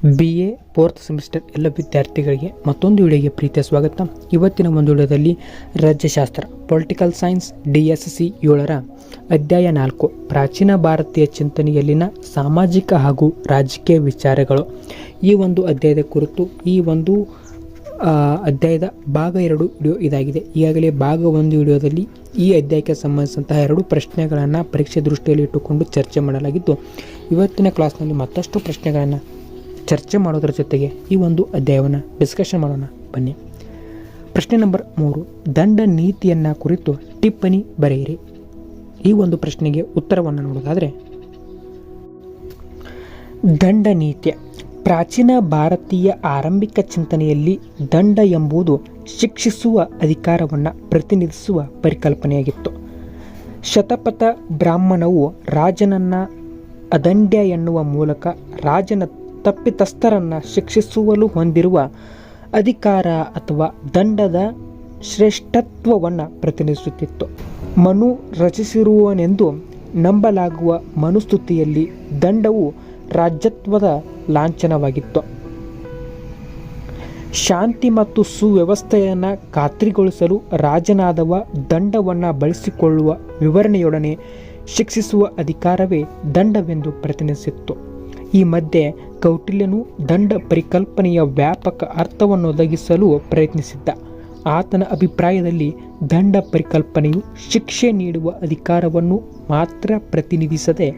BA 4th semester ಎಲ್ಲ ವಿದ್ಯಾರ್ಥಿಗಳಿಗೆ ಮತ್ತೊಂದು ವಿಡಿಯೋಗೆ ಪ್ರೀತಿಯ ಸ್ವಾಗತ. ಇವತ್ತಿನ ಒಂದು ವಿಡಿಯೋದಲ್ಲಿ ರಾಜ್ಯಶಾಸ್ತ್ರ ಪೊಲಿಟಿಕಲ್ ಸೈನ್ಸ್ DSC 7ರ ಅಧ್ಯಾಯ 4 ಪ್ರಾಚೀನ ಭಾರತೀಯ ಚಿಂತನೆಯಲ್ಲಿನ ಸಾಮಾಜಿಕ ಹಾಗೂ ರಾಜಕೀಯ ವಿಚಾರಗಳು ಈ ಒಂದು ಅಧ್ಯಾಯದ ಕುರಿತು ಈ ಒಂದು ಅಧ್ಯಾಯದ ಭಾಗ 2 ವಿಡಿಯೋ ಇದಾಗಿದೆ. ಈಗಾಗಲೇ ಭಾಗ 1 ವಿಡಿಯೋದಲ್ಲಿ ಈ ಅಧ್ಯಾಯಕ್ಕೆ ಸಂಬಂಧಿಸಿದಂತಹ 2 ಪ್ರಶ್ನೆಗಳನ್ನು ಪರೀಕ್ಷೆ ದೃಷ್ಟಿಯಲ್ಲಿ ಇಟ್ಟುಕೊಂಡು ಚರ್ಚೆ ಮಾಡಲಾಗಿದ್ದು, ಇವತ್ತಿನ ಕ್ಲಾಸ್ನಲ್ಲಿ ಮತ್ತಷ್ಟು ಪ್ರಶ್ನೆಗಳನ್ನು ಚರ್ಚೆ ಮಾಡೋದ್ರ ಜೊತೆಗೆ ಈ ಒಂದು ಅಧ್ಯಾಯವನ್ನು ಡಿಸ್ಕಷನ್ ಮಾಡೋಣ ಬನ್ನಿ. ಪ್ರಶ್ನೆ ನಂಬರ್ 3, ದಂಡ ನೀತಿಯನ್ನು ಕುರಿತು ಟಿಪ್ಪಣಿ ಬರೆಯಿರಿ. ಈ ಒಂದು ಪ್ರಶ್ನೆಗೆ ಉತ್ತರವನ್ನು ನೋಡೋದಾದರೆ, ದಂಡ ನೀತಿ ಪ್ರಾಚೀನ ಭಾರತೀಯ ಆರಂಭಿಕ ಚಿಂತನೆಯಲ್ಲಿ ದಂಡ ಎಂಬುದು ಶಿಕ್ಷಿಸುವ ಅಧಿಕಾರವನ್ನು ಪ್ರತಿನಿಧಿಸುವ ಪರಿಕಲ್ಪನೆಯಾಗಿತ್ತು. ಶತಪಥ ಬ್ರಾಹ್ಮಣವು ರಾಜನನ್ನು ಅದಂಡ್ಯ ಎನ್ನುವ ಮೂಲಕ ರಾಜನ ತಪ್ಪಿತಸ್ಥರನ್ನು ಶಿಕ್ಷಿಸುವಲು ಹೊಂದಿರುವ ಅಧಿಕಾರ ಅಥವಾ ದಂಡದ ಶ್ರೇಷ್ಠತ್ವವನ್ನು ಪ್ರತಿನಿಧಿಸುತ್ತಿತ್ತು. ಮನು ರಚಿಸಿರುವನೆಂದು ನಂಬಲಾಗುವ ಮನುಸ್ತುತಿಯಲ್ಲಿ ದಂಡವು ರಾಜ್ಯತ್ವದ ಲಾಂಛನವಾಗಿತ್ತು. ಶಾಂತಿ ಮತ್ತು ಸುವ್ಯವಸ್ಥೆಯನ್ನು ಖಾತ್ರಿಗೊಳಿಸಲು ರಾಜನಾದವ ದಂಡವನ್ನು ಬಳಸಿಕೊಳ್ಳುವ ವಿವರಣೆಯೊಡನೆ ಶಿಕ್ಷಿಸುವ ಅಧಿಕಾರವೇ ದಂಡವೆಂದು ಪ್ರತಿನಿಧಿಸಿತ್ತು. ಈ ಮಧ್ಯೆ ಕೌಟಿಲ್ಯನು ದಂಡ ಪರಿಕಲ್ಪನೆಯ ವ್ಯಾಪಕ ಅರ್ಥವನ್ನು ಒದಗಿಸಲು ಪ್ರಯತ್ನಿಸಿದ್ದ. ಆತನ ಅಭಿಪ್ರಾಯದಲ್ಲಿ ದಂಡ ಪರಿಕಲ್ಪನೆಯು ಶಿಕ್ಷೆ ನೀಡುವ ಅಧಿಕಾರವನ್ನು ಮಾತ್ರ ಪ್ರತಿನಿಧಿಸದೆ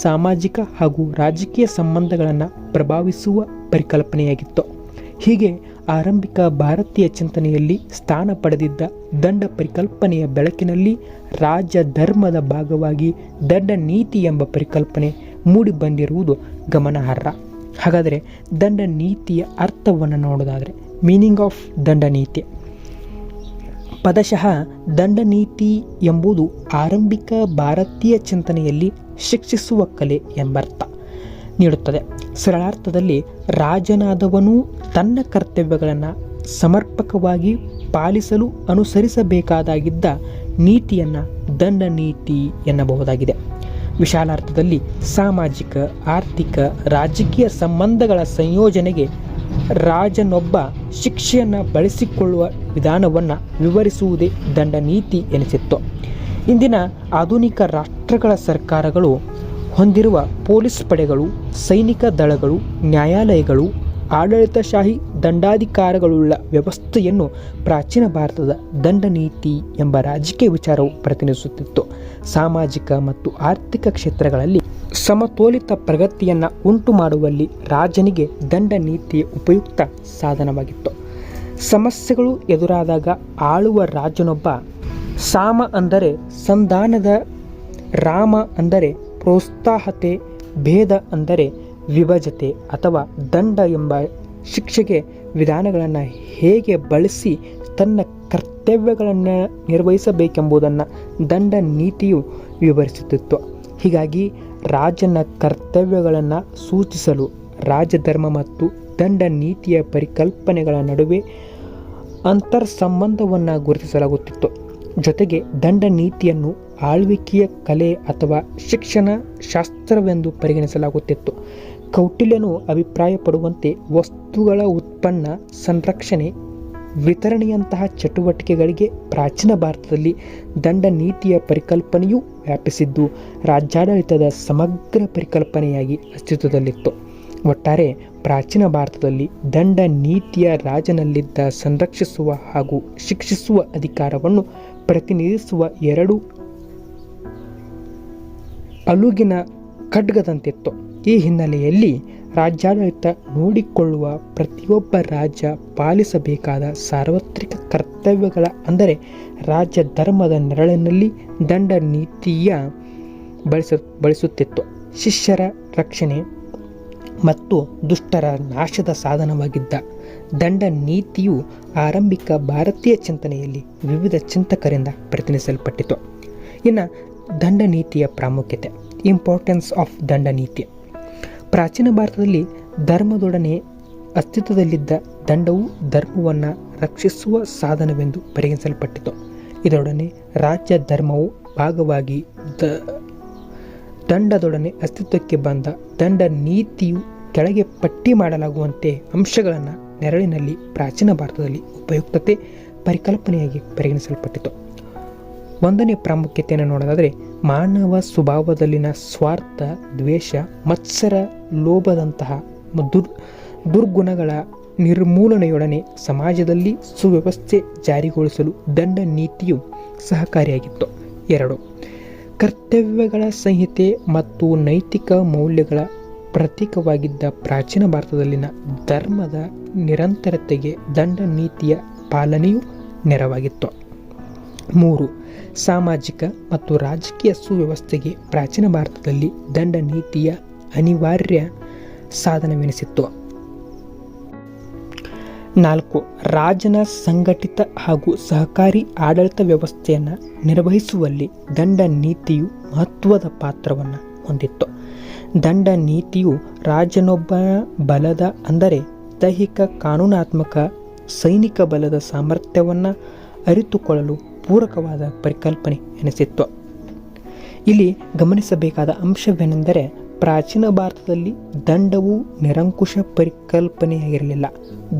ಸಾಮಾಜಿಕ ಹಾಗೂ ರಾಜಕೀಯ ಸಂಬಂಧಗಳನ್ನು ಪ್ರಭಾವಿಸುವ ಪರಿಕಲ್ಪನೆಯಾಗಿತ್ತು. ಹೀಗೆ ಆರಂಭಿಕ ಭಾರತೀಯ ಚಿಂತನೆಯಲ್ಲಿ ಸ್ಥಾನ ಪಡೆದಿದ್ದ ದಂಡ ಪರಿಕಲ್ಪನೆಯ ಬೆಳಕಿನಲ್ಲಿ ರಾಜ್ಯ ಧರ್ಮದ ಭಾಗವಾಗಿ ದಂಡ ನೀತಿ ಎಂಬ ಪರಿಕಲ್ಪನೆ ಮೂಡಿಬಂದಿರುವುದು ಗಮನಾರ್ಹ. ಹಾಗಾದರೆ ದಂಡ ನೀತಿಯ ಅರ್ಥವನ್ನು ನೋಡೋದಾದರೆ, ಮೀನಿಂಗ್ ಆಫ್ ದಂಡ ನೀತಿ. ಪದಶಃ ದಂಡ ನೀತಿ ಎಂಬುದು ಆರಂಭಿಕ ಭಾರತೀಯ ಚಿಂತನೆಯಲ್ಲಿ ಶಿಕ್ಷಿಸುವ ಕಲೆ ಎಂಬರ್ಥ ನೀಡುತ್ತದೆ. ಸರಳಾರ್ಥದಲ್ಲಿ ರಾಜನಾದವನು ತನ್ನ ಕರ್ತವ್ಯಗಳನ್ನು ಸಮರ್ಪಕವಾಗಿ ಪಾಲಿಸಲು ಅನುಸರಿಸಬೇಕಾದಾಗಿದ್ದ ನೀತಿಯನ್ನು ದಂಡ ನೀತಿ ಎನ್ನಬಹುದಾಗಿದೆ. ವಿಶಾಲಾರ್ಥದಲ್ಲಿ ಸಾಮಾಜಿಕ, ಆರ್ಥಿಕ, ರಾಜಕೀಯ ಸಂಬಂಧಗಳ ಸಂಯೋಜನೆಗೆ ರಾಜನೊಬ್ಬ ಶಿಕ್ಷೆಯನ್ನು ಬಳಸಿಕೊಳ್ಳುವ ವಿಧಾನವನ್ನು ವಿವರಿಸುವುದೇ ದಂಡ ನೀತಿ ಎನಿಸಿತ್ತು. ಇಂದಿನ ಆಧುನಿಕ ರಾಷ್ಟ್ರಗಳ ಸರ್ಕಾರಗಳು ಹೊಂದಿರುವ ಪೊಲೀಸ್ ಪಡೆಗಳು, ಸೈನಿಕ ದಳಗಳು, ನ್ಯಾಯಾಲಯಗಳು, ಆಡಳಿತಶಾಹಿ ದಂಡಾಧಿಕಾರಗಳುಳ್ಳ ವ್ಯವಸ್ಥೆಯನ್ನು ಪ್ರಾಚೀನ ಭಾರತದ ದಂಡ ನೀತಿ ಎಂಬ ರಾಜಕೀಯ ವಿಚಾರವು ಪ್ರತಿನಿಧಿಸುತ್ತಿತ್ತು. ಸಾಮಾಜಿಕ ಮತ್ತು ಆರ್ಥಿಕ ಕ್ಷೇತ್ರಗಳಲ್ಲಿ ಸಮತೋಲಿತ ಪ್ರಗತಿಯನ್ನು ಉಂಟು ಮಾಡುವಲ್ಲಿ ರಾಜನಿಗೆ ದಂಡ ನೀತಿಯ ಉಪಯುಕ್ತ ಸಾಧನವಾಗಿತ್ತು. ಸಮಸ್ಯೆಗಳು ಎದುರಾದಾಗ ಆಳುವ ರಾಜನೊಬ್ಬ ಸಾಮ ಅಂದರೆ ಸಂಧಾನದ, ರಾಮ ಅಂದರೆ ಪ್ರೋತ್ಸಾಹತೆ, ಭೇದ ಅಂದರೆ ವಿಭಜತೆ ಅಥವಾ ದಂಡ ಎಂಬ ಶಿಕ್ಷೆಗೆ ವಿಧಾನಗಳನ್ನು ಹೇಗೆ ಬಳಸಿ ತನ್ನ ಕರ್ತವ್ಯಗಳನ್ನು ನಿರ್ವಹಿಸಬೇಕೆಂಬುದನ್ನು ದಂಡ ನೀತಿಯು ವಿವರಿಸುತ್ತಿತ್ತು. ಹೀಗಾಗಿ ರಾಜನ ಕರ್ತವ್ಯಗಳನ್ನು ಸೂಚಿಸಲು ರಾಜಧರ್ಮ ಮತ್ತು ದಂಡ ನೀತಿಯ ಪರಿಕಲ್ಪನೆಗಳ ನಡುವೆ ಅಂತರ್ಸಂಬಂಧವನ್ನು ಗುರುತಿಸಲಾಗುತ್ತಿತ್ತು. ಜೊತೆಗೆ ದಂಡ ನೀತಿಯನ್ನು ಆಳ್ವಿಕೆಯ ಕಲೆ ಅಥವಾ ಶಿಕ್ಷಣ ಶಾಸ್ತ್ರವೆಂದು ಪರಿಗಣಿಸಲಾಗುತ್ತಿತ್ತು. ಕೌಟಿಲ್ಯನು ಅಭಿಪ್ರಾಯಪಡುವಂತೆ ವಸ್ತುಗಳ ಉತ್ಪನ್ನ, ಸಂರಕ್ಷಣೆ, ವಿತರಣೆಯಂತಹ ಚಟುವಟಿಕೆಗಳಿಗೆ ಪ್ರಾಚೀನ ಭಾರತದಲ್ಲಿ ದಂಡ ನೀತಿಯ ಪರಿಕಲ್ಪನೆಯು ವ್ಯಾಪಿಸಿದ್ದು ರಾಜ್ಯಾಡಳಿತದ ಸಮಗ್ರ ಪರಿಕಲ್ಪನೆಯಾಗಿ ಅಸ್ತಿತ್ವದಲ್ಲಿತ್ತು. ಒಟ್ಟಾರೆ ಪ್ರಾಚೀನ ಭಾರತದಲ್ಲಿ ದಂಡ ನೀತಿಯ ರಾಜನಲ್ಲಿದ್ದ ಸಂರಕ್ಷಿಸುವ ಹಾಗೂ ಶಿಕ್ಷಿಸುವ ಅಧಿಕಾರವನ್ನು ಪ್ರತಿನಿಧಿಸುವ 2 ಅಲುಗಿನ ಖಡ್ಗದಂತಿತ್ತು. ಈ ಹಿನ್ನೆಲೆಯಲ್ಲಿ ರಾಜ್ಯಾಡಳಿತ ನೋಡಿಕೊಳ್ಳುವ ಪ್ರತಿಯೊಬ್ಬ ರಾಜ್ಯ ಪಾಲಿಸಬೇಕಾದ ಸಾರ್ವತ್ರಿಕ ಕರ್ತವ್ಯಗಳ ಅಂದರೆ ರಾಜ್ಯ ಧರ್ಮದ ನೆರಳಿನಲ್ಲಿ ದಂಡ ನೀತಿಯ ಬಳಸುತ್ತಿತ್ತು. ಶಿಷ್ಯರ ರಕ್ಷಣೆ ಮತ್ತು ದುಷ್ಟರ ನಾಶದ ಸಾಧನವಾಗಿದ್ದ ದಂಡ ನೀತಿಯು ಆರಂಭಿಕ ಭಾರತೀಯ ಚಿಂತನೆಯಲ್ಲಿ ವಿವಿಧ ಚಿಂತಕರಿಂದ ಪ್ರತಿನಿಧಿಸಲ್ಪಟ್ಟಿತು. ಇನ್ನು ದಂಡ ನೀತಿಯ ಪ್ರಾಮುಖ್ಯತೆ, ಇಂಪಾರ್ಟೆನ್ಸ್ ಆಫ್ ದಂಡ ನೀತಿ. ಪ್ರಾಚೀನ ಭಾರತದಲ್ಲಿ ಧರ್ಮದೊಡನೆ ಅಸ್ತಿತ್ವದಲ್ಲಿದ್ದ ದಂಡವು ಧರ್ಮವನ್ನು ರಕ್ಷಿಸುವ ಸಾಧನವೆಂದು ಪರಿಗಣಿಸಲ್ಪಟ್ಟಿತು. ಇದರೊಡನೆ ರಾಜ್ಯ ಧರ್ಮವು ಭಾಗವಾಗಿ ದಂಡದೊಡನೆ ಅಸ್ತಿತ್ವಕ್ಕೆ ಬಂದ ದಂಡ ನೀತಿಯು ಕೆಳಗೆ ಪಟ್ಟಿ ಮಾಡಲಾಗುವಂತೆ ಅಂಶಗಳನ್ನು ನೆರಳಿನಲ್ಲಿ ಪ್ರಾಚೀನ ಭಾರತದಲ್ಲಿ ಉಪಯುಕ್ತತೆ ಪರಿಕಲ್ಪನೆಯಾಗಿ ಪರಿಗಣಿಸಲ್ಪಟ್ಟಿತು. ಒಂದನೇ ಪ್ರಾಮುಖ್ಯತೆಯನ್ನು ನೋಡೋದಾದರೆ ಮಾನವ ಸ್ವಭಾವದಲ್ಲಿನ ಸ್ವಾರ್ಥ, ದ್ವೇಷ, ಮತ್ಸರ, ಲೋಭದಂತಹ ದುರ್ಗುಣಗಳ ನಿರ್ಮೂಲನೆಯೊಡನೆ ಸಮಾಜದಲ್ಲಿ ಸುವ್ಯವಸ್ಥೆ ಜಾರಿಗೊಳಿಸಲು ದಂಡ ನೀತಿಯು ಸಹಕಾರಿಯಾಗಿತ್ತು. 2. ಕರ್ತವ್ಯಗಳ ಸಂಹಿತೆ ಮತ್ತು ನೈತಿಕ ಮೌಲ್ಯಗಳ ಪ್ರತೀಕವಾಗಿದ್ದ ಪ್ರಾಚೀನ ಭಾರತದಲ್ಲಿನ ಧರ್ಮದ ನಿರಂತರತೆಗೆ ದಂಡ ನೀತಿಯ ಪಾಲನೆಯು ನೆರವಾಗಿತ್ತು. 3. ಸಾಮಾಜಿಕ ಮತ್ತು ರಾಜಕೀಯ ಸುವ್ಯವಸ್ಥೆಗೆ ಪ್ರಾಚೀನ ಭಾರತದಲ್ಲಿ ದಂಡ ನೀತಿಯ ಅನಿವಾರ್ಯ ಸಾಧನವೆನಿಸಿತ್ತು. 4. ರಾಜನ ಸಂಘಟಿತ ಹಾಗೂ ಸಹಕಾರಿ ಆಡಳಿತ ವ್ಯವಸ್ಥೆಯನ್ನು ನಿರ್ವಹಿಸುವಲ್ಲಿ ದಂಡ ನೀತಿಯು ಮಹತ್ವದ ಪಾತ್ರವನ್ನು ಹೊಂದಿತ್ತು. ದಂಡ ನೀತಿಯು ರಾಜನೊಬ್ಬನ ಬಲದ ಅಂದರೆ ದೈಹಿಕ, ಕಾನೂನಾತ್ಮಕ, ಸೈನಿಕ ಬಲದ ಸಾಮರ್ಥ್ಯವನ್ನು ಅರಿತುಕೊಳ್ಳಲು ಪೂರಕವಾದ ಪರಿಕಲ್ಪನೆ ಎನಿಸಿತ್ತು. ಇಲ್ಲಿ ಗಮನಿಸಬೇಕಾದ ಅಂಶವೇನೆಂದರೆ ಪ್ರಾಚೀನ ಭಾರತದಲ್ಲಿ ದಂಡವು ನಿರಂಕುಶ ಪರಿಕಲ್ಪನೆಯಾಗಿರಲಿಲ್ಲ.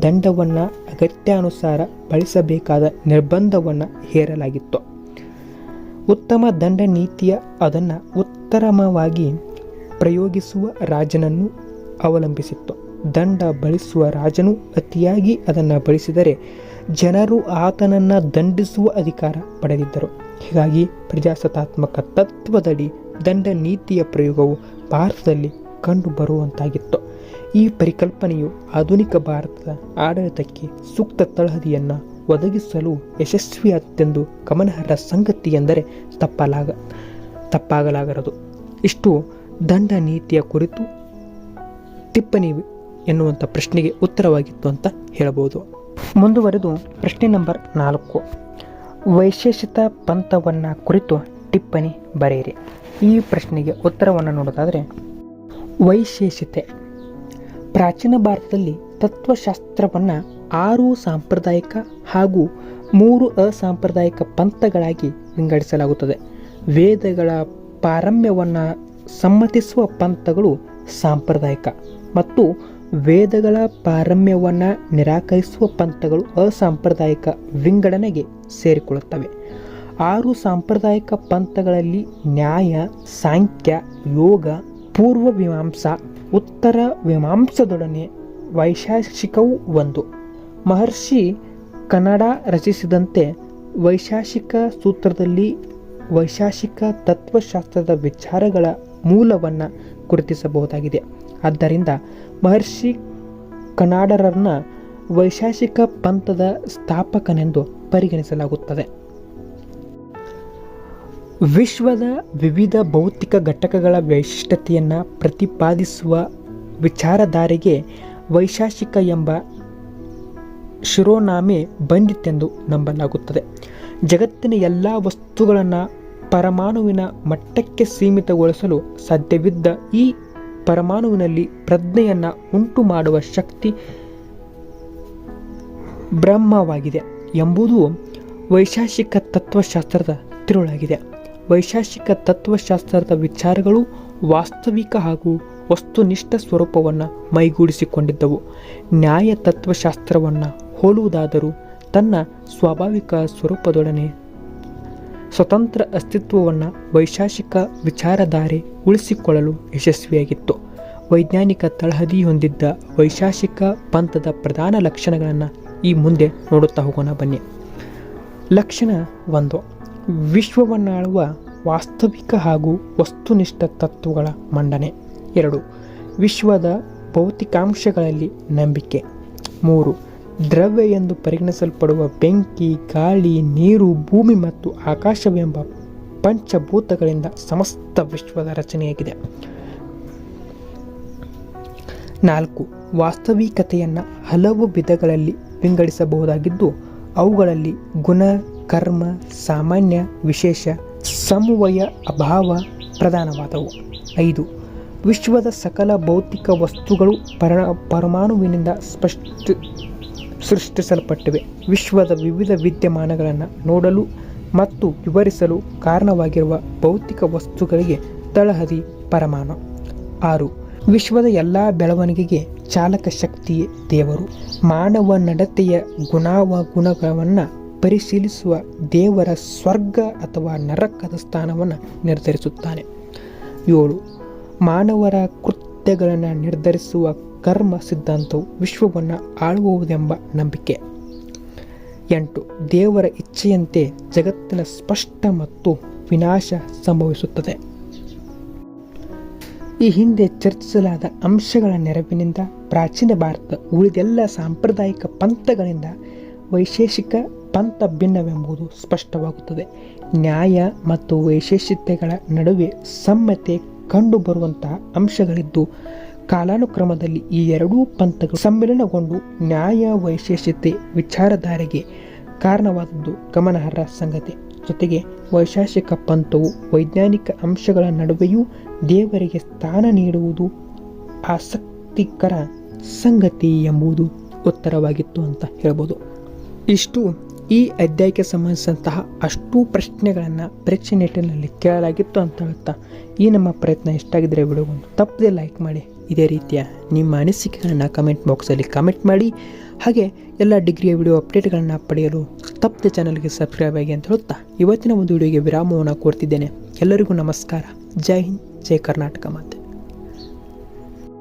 ದಂಡವನ್ನು ಅಗತ್ಯಾನುಸಾರ ಬಳಸಬೇಕಾದ ನಿರ್ಬಂಧವನ್ನು ಹೇರಲಾಗಿತ್ತು. ಉತ್ತಮ ದಂಡ ನೀತಿಯ ಅದನ್ನು ಉತ್ತಮವಾಗಿ ಪ್ರಯೋಗಿಸುವ ರಾಜನನ್ನು ಅವಲಂಬಿಸಿತ್ತು. ದಂಡ ಬಳಸುವ ರಾಜನು ಅತಿಯಾಗಿ ಅದನ್ನು ಬಳಸಿದರೆ ಜನರು ಆತನನ್ನು ದಂಡಿಸುವ ಅಧಿಕಾರ ಪಡೆದಿದ್ದರು. ಹೀಗಾಗಿ ಪ್ರಜಾಸತ್ತಾತ್ಮಕ ತತ್ವದಡಿ ದಂಡ ನೀತಿಯ ಪ್ರಯೋಗವು ಭಾರತದಲ್ಲಿ ಕಂಡುಬರುವಂತಾಗಿತ್ತು. ಈ ಪರಿಕಲ್ಪನೆಯು ಆಧುನಿಕ ಭಾರತದ ಆಡಳಿತಕ್ಕೆ ಸೂಕ್ತ ತಳಹದಿಯನ್ನು ಒದಗಿಸಲು ಯಶಸ್ವಿಯಾದೆಂದು ಗಮನಾರ್ಹ ಸಂಗತಿ ಎಂದರೆ ತಪ್ಪಾಗಲಾಗದು. ಇಷ್ಟು ದಂಡ ನೀತಿಯ ಕುರಿತು ಟಿಪ್ಪಣಿ ಎನ್ನುವಂಥ ಪ್ರಶ್ನೆಗೆ ಉತ್ತರವಾಗಿತ್ತು ಅಂತ ಹೇಳಬಹುದು. ಮುಂದುವರೆದು ಪ್ರಶ್ನೆ ನಂಬರ್ 4. ವೈಶೇಷಿತ ಪಂಥವನ್ನು ಕುರಿತು ಟಿಪ್ಪಣಿ ಬರೆಯಿರಿ. ಈ ಪ್ರಶ್ನೆಗೆ ಉತ್ತರವನ್ನು ನೋಡೋದಾದರೆ, ವೈಶೇಷಿತೆ ಪ್ರಾಚೀನ ಭಾರತದಲ್ಲಿ ತತ್ವಶಾಸ್ತ್ರವನ್ನು 6 ಸಾಂಪ್ರದಾಯಿಕ ಹಾಗೂ 3 ಅಸಾಂಪ್ರದಾಯಿಕ ಪಂಥಗಳಾಗಿ ವಿಂಗಡಿಸಲಾಗುತ್ತದೆ. ವೇದಗಳ ಪಾರಮ್ಯವನ್ನು ಸಮ್ಮತಿಸುವ ಪಂಥಗಳು ಸಾಂಪ್ರದಾಯಿಕ ಮತ್ತು ವೇದಗಳ ಪಾರಮ್ಯವನ್ನು ನಿರಾಕರಿಸುವ ಪಂಥಗಳು ಅಸಾಂಪ್ರದಾಯಿಕ ವಿಂಗಡಣೆಗೆ ಸೇರಿಕೊಳ್ಳುತ್ತವೆ. 6 ಸಾಂಪ್ರದಾಯಿಕ ಪಂಥಗಳಲ್ಲಿ ನ್ಯಾಯ, ಸಾಂಖ್ಯ, ಯೋಗ, ಪೂರ್ವ ಮೀಮಾಂಸಾ, ಉತ್ತರ ಮೀಮಾಂಸಾದೊಡನೆ ವೈಶಾಖಿಕವೂ ಒಂದು. ಮಹರ್ಷಿ ಕನ್ನಡ ರಚಿಸಿದಂತೆ ವೈಶಾಖಿಕ ಸೂತ್ರದಲ್ಲಿ ವೈಶಾಖಿಕ ತತ್ವಶಾಸ್ತ್ರದ ವಿಚಾರಗಳ ಮೂಲವನ್ನು ಗುರುತಿಸಬಹುದಾಗಿದೆ. ಆದ್ದರಿಂದ ಮಹರ್ಷಿ ಕನ್ನಡರನ್ನು ವೈಶಾಖಿಕ ಪಂಥದ ಸ್ಥಾಪಕನೆಂದು ಪರಿಗಣಿಸಲಾಗುತ್ತದೆ. ವಿಶ್ವದ ವಿವಿಧ ಭೌತಿಕ ಘಟಕಗಳ ವೈಶಿಷ್ಟ್ಯತೆಯನ್ನು ಪ್ರತಿಪಾದಿಸುವ ವಿಚಾರಧಾರೆಗೆ ವೈಶಾಖಿಕ ಎಂಬ ಶಿರೋನಾಮೆ ಬಂದಿತೆಂದು ನಂಬಲಾಗುತ್ತದೆ. ಜಗತ್ತಿನ ಎಲ್ಲ ವಸ್ತುಗಳನ್ನು ಪರಮಾಣುವಿನ ಮಟ್ಟಕ್ಕೆ ಸೀಮಿತಗೊಳಿಸಲು ಸಾಧ್ಯವಿದ್ದ ಈ ಪರಮಾಣುವಿನಲ್ಲಿ ಪ್ರಜ್ಞೆಯನ್ನು ಉಂಟು ಮಾಡುವ ಶಕ್ತಿ ಬ್ರಹ್ಮವಾಗಿದೆ ಎಂಬುದು ವೈಶಾಖಿಕ ತತ್ವಶಾಸ್ತ್ರದ ತಿರುಳಾಗಿದೆ. ವೈಶಾಖಿಕ ತತ್ವಶಾಸ್ತ್ರದ ವಿಚಾರಗಳು ವಾಸ್ತವಿಕ ಹಾಗೂ ವಸ್ತುನಿಷ್ಠ ಸ್ವರೂಪವನ್ನು ಮೈಗೂಡಿಸಿಕೊಂಡಿದ್ದವು. ನ್ಯಾಯ ತತ್ವಶಾಸ್ತ್ರವನ್ನು ಹೋಲುವುದಾದರೂ ತನ್ನ ಸ್ವಾಭಾವಿಕ ಸ್ವರೂಪದೊಡನೆ ಸ್ವತಂತ್ರ ಅಸ್ತಿತ್ವವನ್ನು ವೈಶಾಖಿಕ ವಿಚಾರಧಾರೆ ಉಳಿಸಿಕೊಳ್ಳಲು ಯಶಸ್ವಿಯಾಗಿತ್ತು. ವೈಜ್ಞಾನಿಕ ತಳಹದಿ ಹೊಂದಿದ್ದ ವೈಶಾಖಿಕ ಪಂಥದ ಪ್ರಧಾನ ಲಕ್ಷಣಗಳನ್ನು ಈ ಮುಂದೆ ನೋಡುತ್ತಾ ಹೋಗೋಣ ಬನ್ನಿ. ಲಕ್ಷಣ 1. ವಿಶ್ವವನ್ನಾಳುವ ವಾಸ್ತವಿಕ ಹಾಗೂ ವಸ್ತುನಿಷ್ಠ ತತ್ವಗಳ ಮಂಡನೆ. 2. ವಿಶ್ವದ ಭೌತಿಕಾಂಶಗಳಲ್ಲಿ ನಂಬಿಕೆ. 3. ದ್ರವ್ಯ ಎಂದು ಪರಿಗಣಿಸಲ್ಪಡುವ ಬೆಂಕಿ, ಗಾಳಿ, ನೀರು, ಭೂಮಿ ಮತ್ತು ಆಕಾಶವೆಂಬ ಪಂಚಭೂತಗಳಿಂದ ಸಮಸ್ತ ವಿಶ್ವದ ರಚನೆಯಾಗಿದೆ. 4. ವಾಸ್ತವಿಕತೆಯನ್ನು ಹಲವು ವಿಧಗಳಲ್ಲಿ ವಿಂಗಡಿಸಬಹುದಾಗಿದ್ದು ಅವುಗಳಲ್ಲಿ ಗುಣ, ಕರ್ಮ, ಸಾಮಾನ್ಯ, ವಿಶೇಷ, ಸಮನ್ವಯ, ಅಭಾವ ಪ್ರಧಾನವಾದವು. 5. ವಿಶ್ವದ ಸಕಲ ಭೌತಿಕ ವಸ್ತುಗಳು ಪರಮಾಣುವಿನಿಂದ ಸೃಷ್ಟಿಸಲ್ಪಟ್ಟಿವೆ. ವಿಶ್ವದ ವಿವಿಧ ವಿದ್ಯಮಾನಗಳನ್ನು ನೋಡಲು ಮತ್ತು ವಿವರಿಸಲು ಕಾರಣವಾಗಿರುವ ಭೌತಿಕ ವಸ್ತುಗಳಿಗೆ ತಳಹದಿ ಪರಮಾಣು. 6. ವಿಶ್ವದ ಎಲ್ಲ ಬೆಳವಣಿಗೆಗೆ ಚಾಲಕ ಶಕ್ತಿಯೇ ದೇವರು. ಮಾನವ ನಡತೆಯ ಗುಣಗಳನ್ನು ಪರಿಶೀಲಿಸುವ ದೇವರ ಸ್ವರ್ಗ ಅಥವಾ ನರಕದ ಸ್ಥಾನವನ್ನು ನಿರ್ಧರಿಸುತ್ತಾನೆ. 7. ಮಾನವರ ಕೃತ್ಯಗಳನ್ನು ನಿರ್ಧರಿಸುವ ಕರ್ಮ ಸಿದ್ಧಾಂತವು ವಿಶ್ವವನ್ನು ಆಳುವುದೆಂಬ ನಂಬಿಕೆ. 8. ದೇವರ ಇಚ್ಛೆಯಂತೆ ಜಗತ್ತಿನ ಸ್ಪಷ್ಟ ಮತ್ತು ವಿನಾಶ ಸಂಭವಿಸುತ್ತದೆ. ಈ ಹಿಂದೆ ಚರ್ಚಿಸಲಾದ ಅಂಶಗಳ ನೆರವಿನಿಂದ ಪ್ರಾಚೀನ ಭಾರತ ಉಳಿದೆಲ್ಲ ಸಾಂಪ್ರದಾಯಿಕ ಪಂಥಗಳಿಂದ ವೈಶೇಷಿಕ ಪಂಥ ಭಿನ್ನವೆಂಬುದು ಸ್ಪಷ್ಟವಾಗುತ್ತದೆ. ನ್ಯಾಯ ಮತ್ತು ವೈಶೇಷಿಕತೆಗಳ ನಡುವೆ ಸಮ್ಮತೆ ಕಂಡುಬರುವಂತಹ ಅಂಶಗಳಿದ್ದು, ಕಾಲಾನುಕ್ರಮದಲ್ಲಿ ಈ ಎರಡೂ ಪಂಥಗಳು ಸಮ್ಮಿಲನಗೊಂಡು ನ್ಯಾಯ ವೈಶೇಷಿಕತೆ ವಿಚಾರಧಾರೆಗೆ ಕಾರಣವಾದದ್ದು ಗಮನಾರ್ಹ ಸಂಗತಿ. ಜೊತೆಗೆ ವೈಶೇಷಿಕ ಪಂಥವು ವೈಜ್ಞಾನಿಕ ಅಂಶಗಳ ನಡುವೆಯೂ ದೇವರಿಗೆ ಸ್ಥಾನ ನೀಡುವುದು ಆಸಕ್ತಿಕರ ಸಂಗತಿ ಎಂಬುದು ಉತ್ತರವಾಗಿತ್ತು ಅಂತ ಹೇಳ್ಬೋದು. ಇಷ್ಟು ಈ ಅಧ್ಯಾಯಕ್ಕೆ ಸಂಬಂಧಿಸಿದಂತಹ ಅಷ್ಟೂ ಪ್ರಶ್ನೆಗಳನ್ನು ಪರೀಕ್ಷೆ ನಿಟ್ಟಿನಲ್ಲಿ ಕೇಳಲಾಗಿತ್ತು ಅಂತ ಹೇಳ್ತಾ, ಈ ನಮ್ಮ ಪ್ರಯತ್ನ ಇಷ್ಟ ಆಗಿದ್ದರೆ ವಿಡಿಯೋಗೊಂದು ತಪ್ಪದೆ ಲೈಕ್ ಮಾಡಿ. ಇದೇ ರೀತಿಯ ನಿಮ್ಮ ಅನಿಸಿಕೆಗಳನ್ನು ಕಮೆಂಟ್ ಬಾಕ್ಸಲ್ಲಿ ಕಮೆಂಟ್ ಮಾಡಿ. ಹಾಗೆ ಎಲ್ಲ ಡಿಗ್ರಿಯ ವಿಡಿಯೋ ಅಪ್ಡೇಟ್ಗಳನ್ನು ಪಡೆಯಲು ತಪ್ಪದೆ ಚಾನಲ್ಗೆ ಸಬ್ಸ್ಕ್ರೈಬ್ ಆಗಿ ಅಂತ ಹೇಳ್ತಾ ಇವತ್ತಿನ ಒಂದು ವಿಡಿಯೋಗೆ ವಿರಾಮವನ್ನು ಕೋರ್ತಿದ್ದೇನೆ. ಎಲ್ಲರಿಗೂ ನಮಸ್ಕಾರ. ಜೈ ಹಿಂದ್, ಜೈ ಕರ್ನಾಟಕ ಮಾತೆ.